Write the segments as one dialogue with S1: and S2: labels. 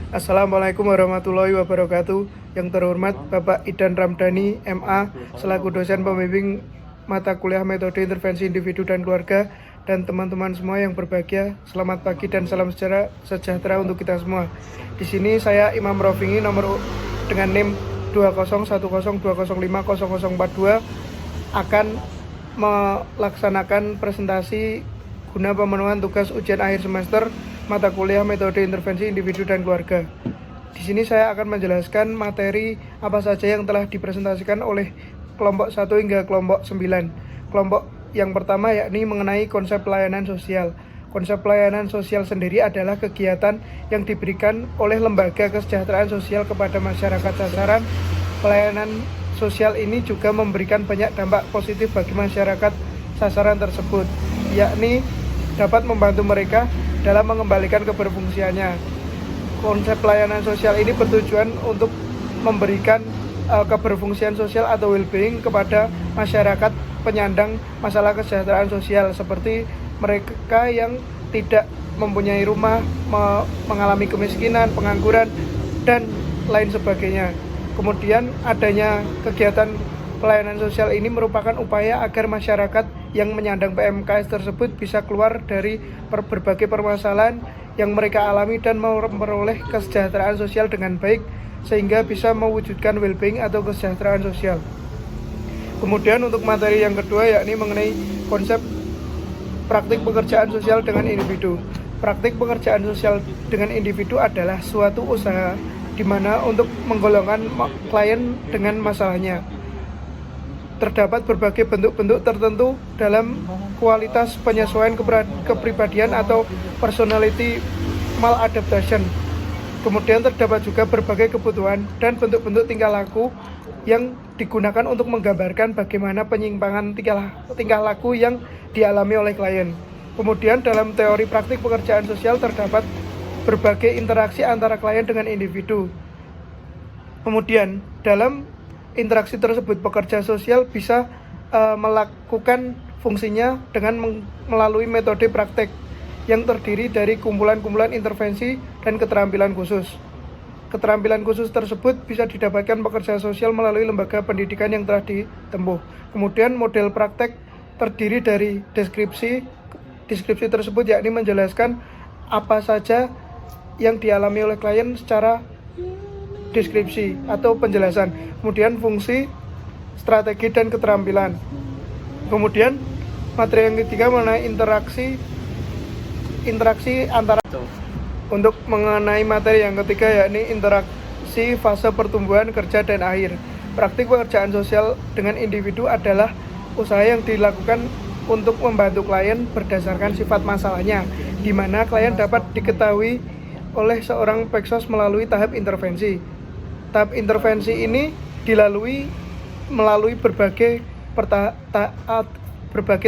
S1: Assalamualaikum warahmatullahi wabarakatuh. Yang terhormat Bapak Idan Ramdhani, MA, selaku dosen pembimbing mata kuliah metode intervensi individu dan keluarga, dan teman-teman semua yang berbahagia. Selamat pagi dan salam sejahtera untuk kita semua. Di sini saya Imam Rofingi dengan NIM 20102050042 akan melaksanakan presentasi guna pemenuhan tugas ujian akhir semester mata kuliah metode intervensi individu dan keluarga. Di sini saya akan menjelaskan materi apa saja yang telah dipresentasikan oleh kelompok 1 hingga kelompok 9. Kelompok yang pertama yakni mengenai konsep pelayanan sosial. Konsep pelayanan sosial sendiri adalah kegiatan yang diberikan oleh lembaga kesejahteraan sosial kepada masyarakat sasaran. Pelayanan sosial ini juga memberikan banyak dampak positif bagi masyarakat sasaran tersebut, yakni dapat membantu mereka dalam mengembalikan keberfungsiannya. Konsep pelayanan sosial ini bertujuan untuk memberikan keberfungsian sosial atau well-being kepada masyarakat penyandang masalah kesejahteraan sosial, seperti mereka yang tidak mempunyai rumah, mengalami kemiskinan, pengangguran, dan lain sebagainya. Kemudian adanya kegiatan pelayanan sosial ini merupakan upaya agar masyarakat yang menyandang PMKS tersebut bisa keluar dari berbagai permasalahan yang mereka alami dan memperoleh kesejahteraan sosial dengan baik, sehingga bisa mewujudkan well-being atau kesejahteraan sosial. Kemudian untuk materi yang kedua yakni mengenai konsep praktik pekerjaan sosial dengan individu. Praktik pekerjaan sosial dengan individu adalah suatu usaha di mana untuk menggolongkan klien dengan masalahnya. Terdapat berbagai bentuk-bentuk tertentu dalam kualitas penyesuaian kepribadian atau personality maladaptation. Kemudian terdapat juga berbagai kebutuhan dan bentuk-bentuk tingkah laku yang digunakan untuk menggambarkan bagaimana penyimpangan tingkah laku yang dialami oleh klien. Kemudian dalam teori praktik pekerjaan sosial terdapat berbagai interaksi antara klien dengan individu. Kemudian dalam interaksi tersebut pekerja sosial bisa melakukan fungsinya dengan melalui metode praktek yang terdiri dari kumpulan-kumpulan intervensi dan keterampilan khusus. Keterampilan khusus tersebut bisa didapatkan pekerja sosial melalui lembaga pendidikan yang telah ditempuh. Kemudian model praktek terdiri dari deskripsi. Deskripsi tersebut yakni menjelaskan apa saja yang dialami oleh klien secara deskripsi atau penjelasan. Kemudian fungsi, strategi, dan keterampilan. Kemudian materi yang ketiga mengenai interaksi antara. Untuk mengenai materi yang ketiga yakni interaksi fase pertumbuhan, kerja, dan akhir. Praktik pekerjaan sosial dengan individu adalah usaha yang dilakukan untuk membantu klien berdasarkan sifat masalahnya, di mana klien dapat diketahui oleh seorang peksos melalui tahap intervensi. Tahap intervensi ini dilalui melalui berbagai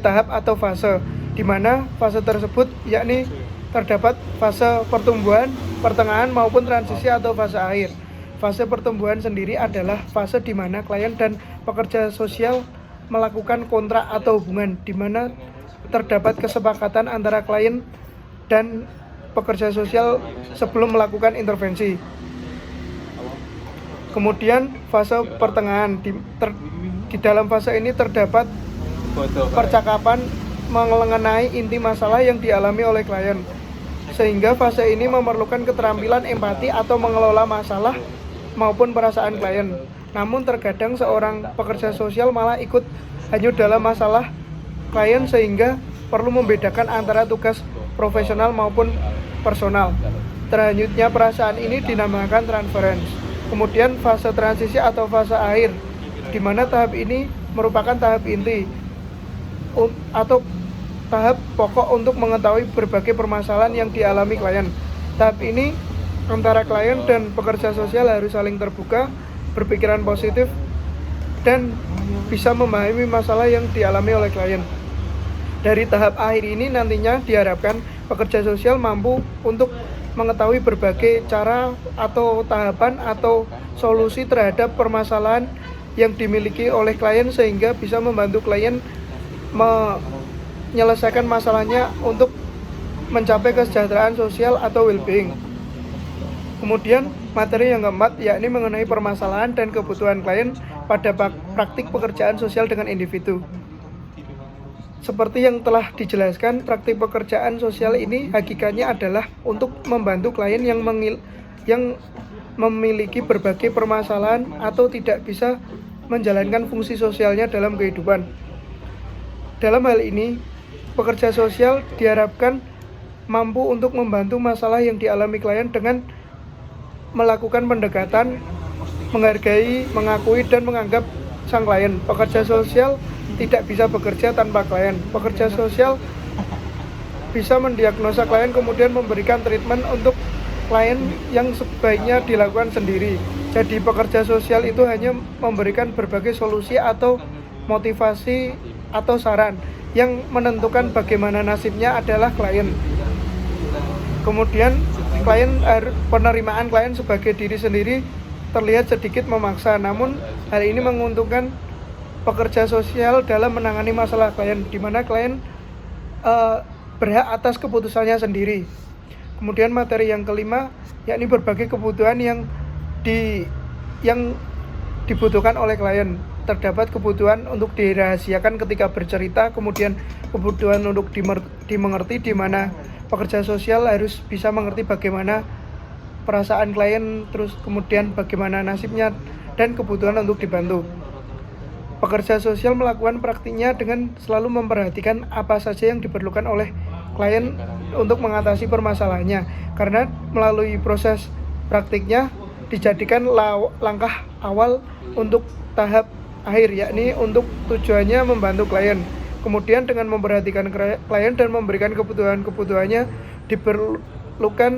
S1: tahap atau fase, di mana fase tersebut yakni terdapat fase pertumbuhan, pertengahan, maupun transisi atau fase akhir. Fase pertumbuhan sendiri adalah fase di mana klien dan pekerja sosial melakukan kontrak atau hubungan, di mana terdapat kesepakatan antara klien dan pekerja sosial sebelum melakukan intervensi. Kemudian fase pertengahan, di dalam fase ini terdapat percakapan mengenai inti masalah yang dialami oleh klien, sehingga fase ini memerlukan keterampilan empati atau mengelola masalah maupun perasaan klien. Namun terkadang seorang pekerja sosial malah ikut hanyut dalam masalah klien, sehingga perlu membedakan antara tugas profesional maupun personal. Terhanyutnya perasaan ini dinamakan transference. Kemudian fase transisi atau fase akhir, di mana tahap ini merupakan tahap inti atau tahap pokok untuk mengetahui berbagai permasalahan yang dialami klien. Tahap ini antara klien dan pekerja sosial harus saling terbuka, berpikiran positif, dan bisa memahami masalah yang dialami oleh klien. Dari tahap akhir ini nantinya diharapkan pekerja sosial mampu untuk mengetahui berbagai cara atau tahapan atau solusi terhadap permasalahan yang dimiliki oleh klien, sehingga bisa membantu klien menyelesaikan masalahnya untuk mencapai kesejahteraan sosial atau well-being. Kemudian materi yang keempat yakni mengenai permasalahan dan kebutuhan klien pada praktik pekerjaan sosial dengan individu. Seperti yang telah dijelaskan, praktik pekerjaan sosial ini hakikatnya adalah untuk membantu klien yang memiliki berbagai permasalahan atau tidak bisa menjalankan fungsi sosialnya dalam kehidupan. Dalam hal ini, pekerja sosial diharapkan mampu untuk membantu masalah yang dialami klien dengan melakukan pendekatan, menghargai, mengakui, dan menganggap sang klien. Pekerja sosial tidak bisa bekerja tanpa klien. Pekerja sosial bisa mendiagnosa klien kemudian memberikan treatment untuk klien yang sebaiknya dilakukan sendiri. Jadi pekerja sosial itu hanya memberikan berbagai solusi atau motivasi atau saran. Yang menentukan bagaimana nasibnya adalah klien. Kemudian penerimaan klien sebagai diri sendiri terlihat sedikit memaksa, namun hal ini menguntungkan pekerja sosial dalam menangani masalah klien, di mana klien berhak atas keputusannya sendiri. Kemudian materi yang kelima yakni berbagai kebutuhan yang dibutuhkan oleh klien. Terdapat kebutuhan untuk dirahasiakan ketika bercerita, kemudian kebutuhan untuk dimengerti, di mana pekerja sosial harus bisa mengerti bagaimana perasaan klien, terus kemudian bagaimana nasibnya, dan kebutuhan untuk dibantu. Pekerja sosial melakukan praktiknya dengan selalu memperhatikan apa saja yang diperlukan oleh klien untuk mengatasi permasalahannya, karena melalui proses praktiknya dijadikan langkah awal untuk tahap akhir, yakni untuk tujuannya membantu klien. Kemudian dengan memperhatikan klien dan memberikan kebutuhan-kebutuhannya, diperlukan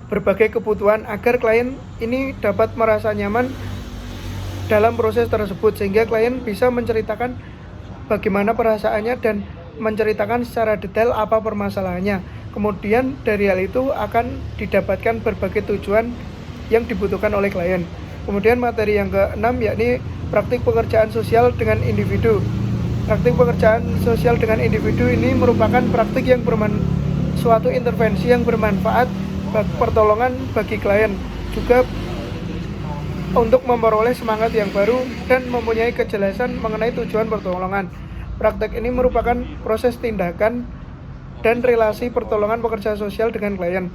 S1: berbagai kebutuhan agar klien ini dapat merasa nyaman dalam proses tersebut, sehingga klien bisa menceritakan bagaimana perasaannya dan menceritakan secara detail apa permasalahannya. Kemudian dari hal itu akan didapatkan berbagai tujuan yang dibutuhkan oleh klien. Kemudian materi yang keenam yakni praktik pekerjaan sosial dengan individu. Praktik pekerjaan sosial dengan individu ini merupakan praktik yang suatu intervensi yang bermanfaat pertolongan bagi klien, juga untuk memperoleh semangat yang baru dan mempunyai kejelasan mengenai tujuan pertolongan. Praktek ini merupakan proses tindakan dan relasi pertolongan pekerja sosial dengan klien.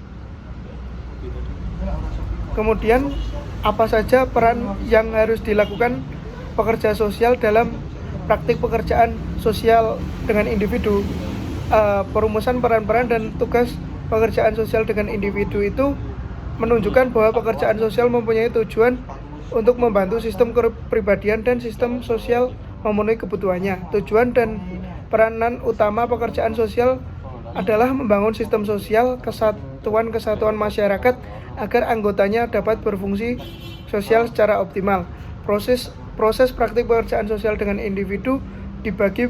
S1: Kemudian, apa saja peran yang harus dilakukan pekerja sosial dalam praktik pekerjaan sosial dengan individu? Perumusan peran-peran dan tugas pekerjaan sosial dengan individu itu menunjukkan bahwa pekerjaan sosial mempunyai tujuan untuk membantu sistem kepribadian dan sistem sosial memenuhi kebutuhannya. Tujuan dan peranan utama pekerjaan sosial adalah membangun sistem sosial, kesatuan masyarakat agar anggotanya dapat berfungsi sosial secara optimal. Proses praktik pekerjaan sosial dengan individu dibagi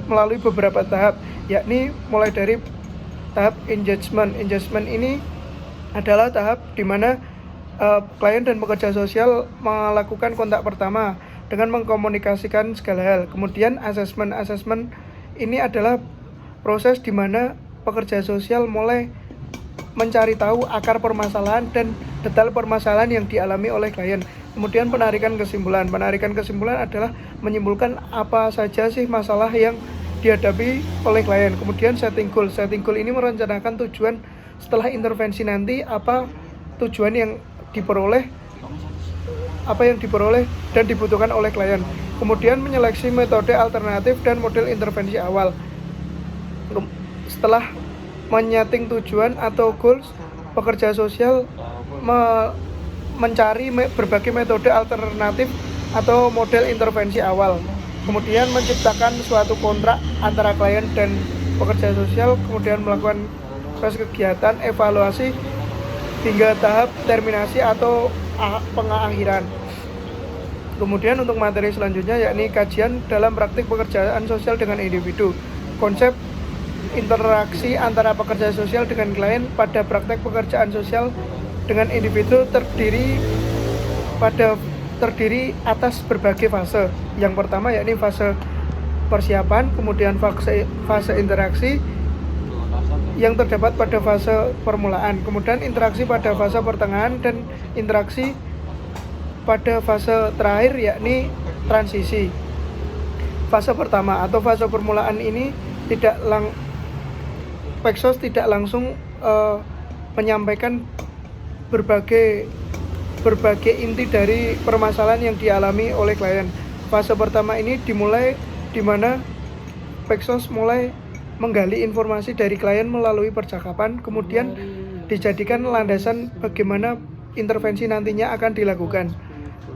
S1: melalui beberapa tahap, yakni mulai dari tahap engagement. Engagement ini adalah tahap di mana klien dan pekerja sosial melakukan kontak pertama dengan mengkomunikasikan segala hal. Kemudian assessment ini adalah proses di mana pekerja sosial mulai mencari tahu akar permasalahan dan detail permasalahan yang dialami oleh klien. Kemudian penarikan kesimpulan adalah menyimpulkan apa saja sih masalah yang dihadapi oleh klien. Kemudian setting goal ini merencanakan tujuan setelah intervensi nanti, apa tujuan yang diperoleh dan dibutuhkan oleh klien. Kemudian menyeleksi metode alternatif dan model intervensi awal. Setelah menyeting tujuan atau goals, pekerja sosial mencari berbagai metode alternatif atau model intervensi awal. Kemudian menciptakan suatu kontrak antara klien dan pekerja sosial, kemudian melakukan proses kegiatan evaluasi hingga tahap terminasi atau pengakhiran. Kemudian untuk materi selanjutnya yakni kajian dalam praktik pekerjaan sosial dengan individu. Konsep interaksi antara pekerja sosial dengan klien pada praktek pekerjaan sosial dengan individu terdiri atas berbagai fase. Yang pertama yakni fase persiapan, kemudian fase interaksi, yang terdapat pada fase permulaan, kemudian interaksi pada fase pertengahan, dan interaksi pada fase terakhir yakni transisi. Fase pertama atau fase permulaan ini Paxos tidak langsung menyampaikan berbagai inti dari permasalahan yang dialami oleh klien. Fase pertama ini dimulai di mana Paxos mulai menggali informasi dari klien melalui percakapan, kemudian dijadikan landasan bagaimana intervensi nantinya akan dilakukan.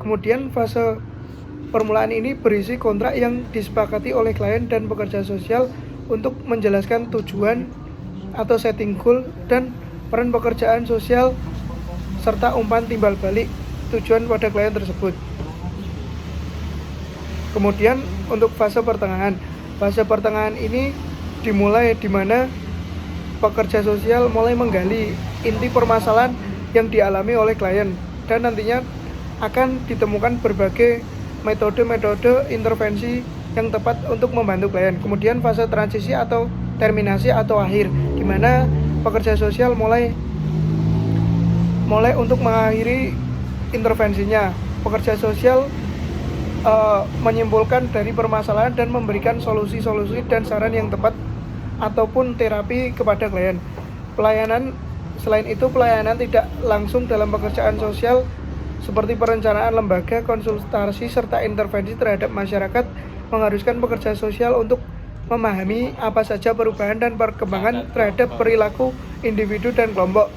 S1: Kemudian fase permulaan ini berisi kontrak yang disepakati oleh klien dan pekerja sosial untuk menjelaskan tujuan atau setting goal dan peran pekerjaan sosial serta umpan timbal balik tujuan pada klien tersebut. Kemudian untuk fase pertengahan ini dimulai di mana pekerja sosial mulai menggali inti permasalahan yang dialami oleh klien dan nantinya akan ditemukan berbagai metode intervensi yang tepat untuk membantu klien. Kemudian fase transisi atau terminasi atau akhir, di mana pekerja sosial mulai untuk mengakhiri intervensinya. Pekerja sosial menyimpulkan dari permasalahan dan memberikan solusi-solusi dan saran yang tepat ataupun terapi kepada klien. Selain itu pelayanan tidak langsung dalam pekerjaan sosial seperti perencanaan lembaga, konsultasi, serta intervensi terhadap masyarakat mengharuskan pekerja sosial untuk memahami apa saja perubahan dan perkembangan terhadap perilaku individu dan kelompok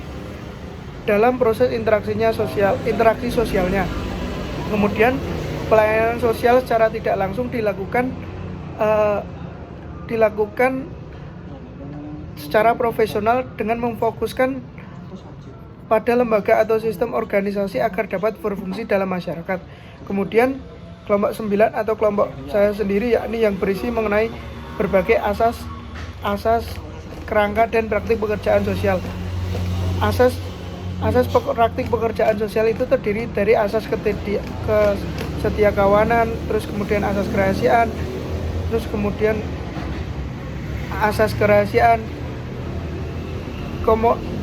S1: dalam proses interaksi sosialnya. Kemudian pelayanan sosial secara tidak langsung dilakukan secara profesional dengan memfokuskan pada lembaga atau sistem organisasi agar dapat berfungsi dalam masyarakat. Kemudian kelompok 9 atau kelompok saya sendiri yakni yang berisi mengenai berbagai asas kerangka dan praktik pekerjaan sosial. Asas praktik pekerjaan sosial itu terdiri dari asas kesetiakawanan, terus kemudian asas kerahasiaan,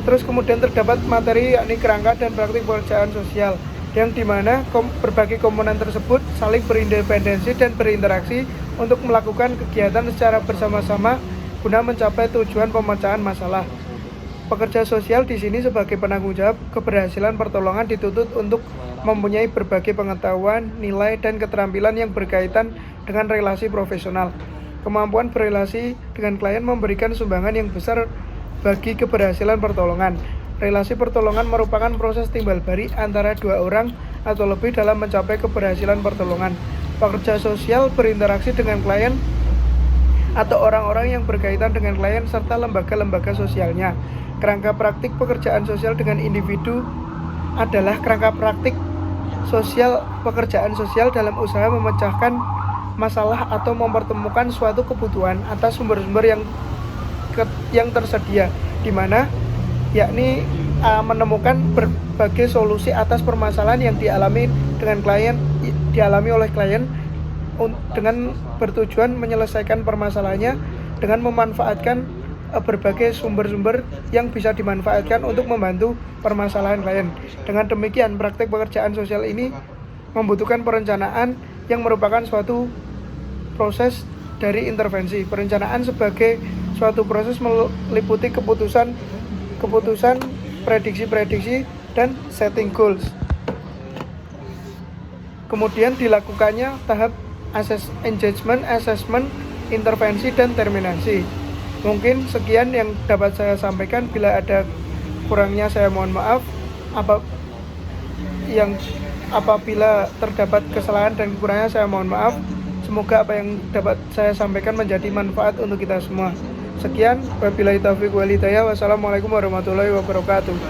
S1: terus kemudian terdapat materi yakni kerangka dan praktik pekerjaan sosial, yang dimana berbagai komponen tersebut saling berindependensi dan berinteraksi untuk melakukan kegiatan secara bersama-sama guna mencapai tujuan pemecahan masalah. Pekerja sosial di sini sebagai penanggung jawab keberhasilan pertolongan dituntut untuk mempunyai berbagai pengetahuan, nilai, dan keterampilan yang berkaitan dengan relasi profesional. Kemampuan berelasi dengan klien memberikan sumbangan yang besar bagi keberhasilan pertolongan. Relasi pertolongan merupakan proses timbal balik antara dua orang atau lebih dalam mencapai keberhasilan pertolongan. Pekerja sosial berinteraksi dengan klien atau orang-orang yang berkaitan dengan klien serta lembaga-lembaga sosialnya. Kerangka praktik pekerjaan sosial dengan individu adalah kerangka praktik sosial pekerjaan sosial dalam usaha memecahkan masalah atau mempertemukan suatu kebutuhan atas sumber-sumber yang tersedia, di mana yakni menemukan berbagai solusi atas permasalahan yang dialami oleh klien dengan bertujuan menyelesaikan permasalahannya dengan memanfaatkan berbagai sumber-sumber yang bisa dimanfaatkan untuk membantu permasalahan klien. Dengan demikian, praktek pekerjaan sosial ini membutuhkan perencanaan yang merupakan suatu proses dari intervensi. Perencanaan sebagai suatu proses meliputi keputusan, prediksi-prediksi, dan setting goals. Kemudian dilakukannya tahap engagement, assessment, intervensi, dan terminasi. Mungkin sekian yang dapat saya sampaikan. Bila ada kurangnya saya mohon maaf. Apabila terdapat kesalahan dan kekurangannya saya mohon maaf. Semoga apa yang dapat saya sampaikan menjadi manfaat untuk kita semua. Sekian, wabillahi taufiq wal hidayah. Wassalamualaikum warahmatullahi wabarakatuh.